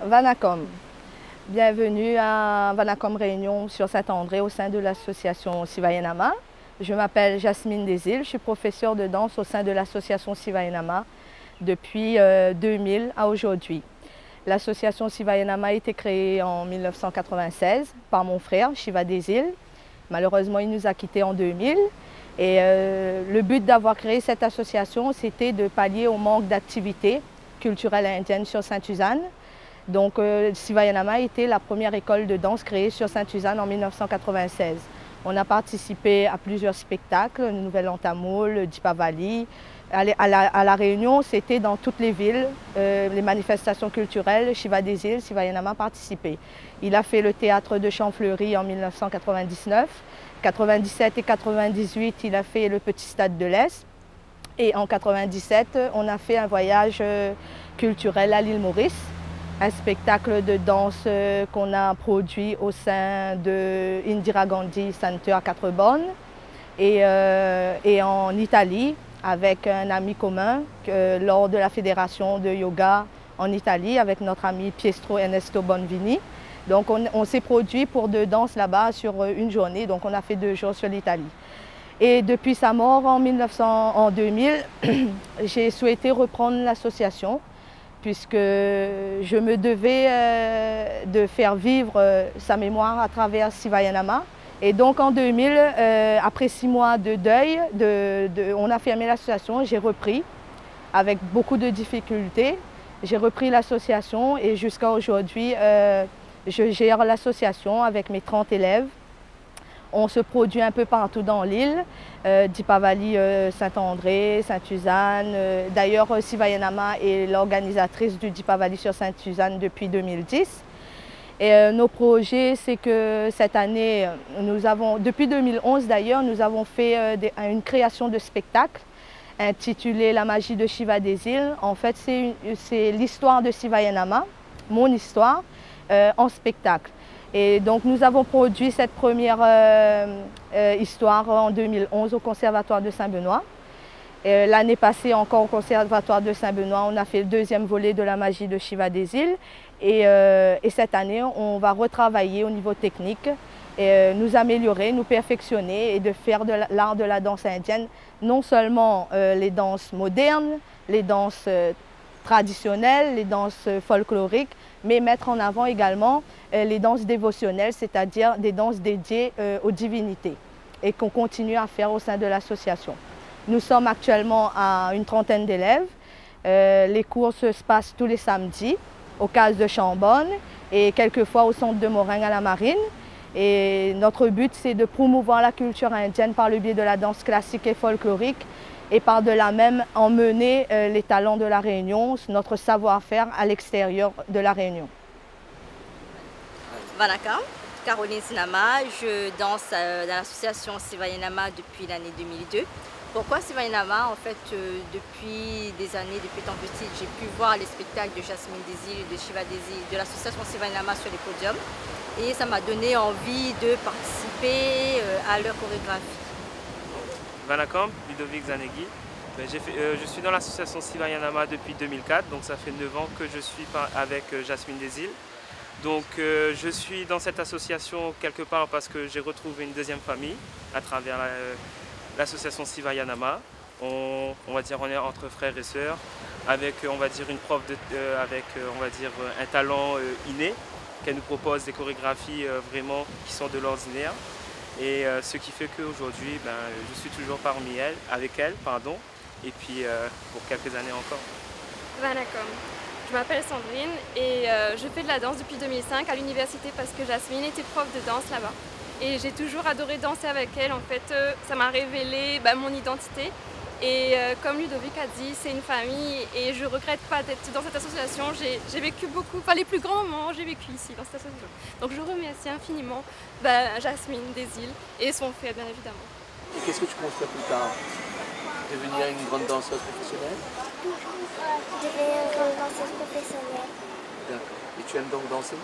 Vanacom. Bienvenue à Vanacom Réunion sur Saint-André au sein de l'association Sivayenama. Je m'appelle Jasmine Desil, je suis professeure de danse au sein de l'association Sivayenama depuis 2000 à aujourd'hui. L'association Sivayenama a été créée en 1996 par mon frère Shiva Desil. Malheureusement, il nous a quittés en 2000. Et le but d'avoir créé cette association, c'était de pallier au manque d'activités culturelles indiennes sur Sainte-Suzanne. Donc Sivayenama était la première école de danse créée sur Sainte-Suzanne en 1996. On a participé à plusieurs spectacles, le Nouvel An Tamoul, le Dipavali. À la Réunion, c'était dans toutes les villes, les manifestations culturelles, Shiva Desil, Sivayenama participait. Il a fait le théâtre de Champfleury en 1999. 97 et 98, il a fait le Petit Stade de l'Est. Et en 97, on a fait un voyage culturel à l'île Maurice, un spectacle de danse qu'on a produit au sein de Indira Gandhi Center à Quatre-Bornes et en Italie avec un ami commun lors de la fédération de yoga en Italie avec notre ami Pietro Ernesto Bonvini. Donc on s'est produit pour deux danses là-bas sur une journée, donc on a fait 2 jours sur l'Italie. Et depuis sa mort en 2000, j'ai souhaité reprendre l'association puisque je me devais de faire vivre sa mémoire à travers Sivayenama. Et donc en 2000, après 6 mois de deuil, on a fermé l'association, j'ai repris avec beaucoup de difficultés. J'ai repris l'association et jusqu'à aujourd'hui, je gère l'association avec mes 30 élèves. On se produit un peu partout dans l'île, Dipavali, Saint-André, Sainte-Suzanne. D'ailleurs, Sivayenama est l'organisatrice du Dipavali sur Sainte-Suzanne depuis 2010. Et nos projets, c'est que cette année, depuis 2011 d'ailleurs, nous avons fait une création de spectacle intitulé La magie de Shiva Desil. En fait, c'est l'histoire de Sivayenama, mon histoire, en spectacle. Et donc nous avons produit cette première histoire en 2011 au Conservatoire de Saint-Benoît. L'année passée encore au Conservatoire de Saint-Benoît, on a fait le 2e volet de La magie de Shiva Desil. Et cette année, on va retravailler au niveau technique, et nous améliorer, nous perfectionner et de faire de l'art de la danse indienne, non seulement les danses modernes, les danses traditionnelles, les danses folkloriques, mais mettre en avant également les danses dévotionnelles, c'est-à-dire des danses dédiées aux divinités et qu'on continue à faire au sein de l'association. Nous sommes actuellement à une 30aine d'élèves. Les cours se passent tous les samedis au CAS de Chambonne et quelquefois au centre de Morin à la Marine. Et notre but, c'est de promouvoir la culture indienne par le biais de la danse classique et folklorique et par-delà même emmener les talents de la Réunion, notre savoir-faire à l'extérieur de la Réunion. Vanacom, Caroline Sinama, je danse dans l'association Sivayenama depuis l'année 2002. Pourquoi Sivayenama? En fait, depuis des années, depuis tant petite, j'ai pu voir les spectacles de Jasmine Desil, de Shiva Desil, de l'association Sivayenama sur les podiums. Et ça m'a donné envie de participer à leur chorégraphie. Vanacom, Ludovic Zanegui. Je suis dans l'association Sivayenama depuis 2004, donc ça fait 9 ans que je suis avec Jasmine Desil. Donc je suis dans cette association quelque part parce que j'ai retrouvé une deuxième famille à travers l'association Sivayenama. On va dire on est entre frères et sœurs avec on va dire une prof avec on va dire un talent inné qu'elle nous propose des chorégraphies vraiment qui sont de l'ordinaire. Et ce qui fait qu'aujourd'hui, je suis toujours avec elle, et puis pour quelques années encore. Vanacom. Je m'appelle Sandrine et je fais de la danse depuis 2005 à l'université parce que Jasmine était prof de danse là-bas. Et j'ai toujours adoré danser avec elle. En fait, ça m'a révélé mon identité. Et comme Ludovic a dit, c'est une famille et je ne regrette pas d'être dans cette association. J'ai vécu beaucoup, les plus grands moments, j'ai vécu ici dans cette association. Donc je remercie infiniment Jasmine Desil et son frère, bien évidemment. Et qu'est-ce que tu comptes faire plus tard? Devenir une grande danseuse professionnelle? Devenir une grande danseuse professionnelle. D'accord. Et tu aimes donc danser?